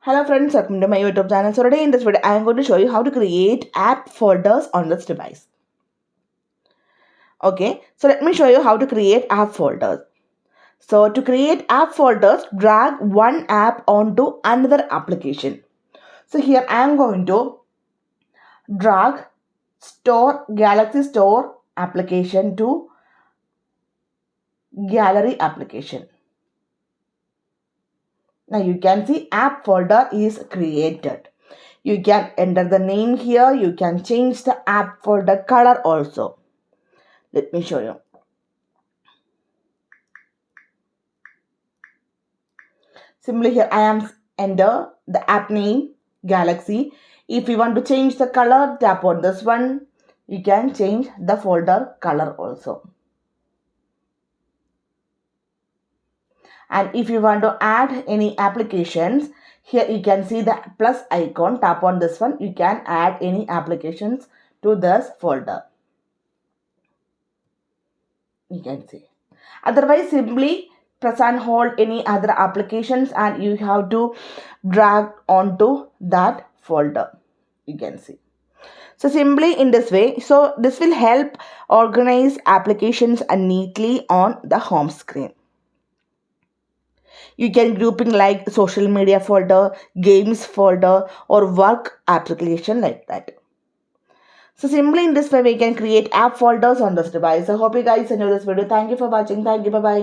Hello friends, welcome to my YouTube channel. So today in this video, I am going to show you how to create app folders on this device. Okay, so let me show you how to create app folders. So to create app folders, drag one app onto another application. So here I am going to drag Galaxy Store application to Gallery application. Now you can see app folder is created. You can enter the name here. You can change the app folder color also. Let me show you. Simply here I am enter the app name Galaxy. If you want to change the color, tap on this one. You can change the folder color also. And if you want to add any applications, here you can see the plus icon. Tap on this one. You can add any applications to this folder. You can see. Otherwise, simply press and hold any other applications and you have to drag onto that folder. You can see. So simply in this way, so this will help organize applications neatly on the home screen. You can grouping like social media folder, games folder, or work application like that. So simply in this way, we can create app folders on this device. I hope you guys enjoy this video. Thank you for watching. Thank you. Bye-bye.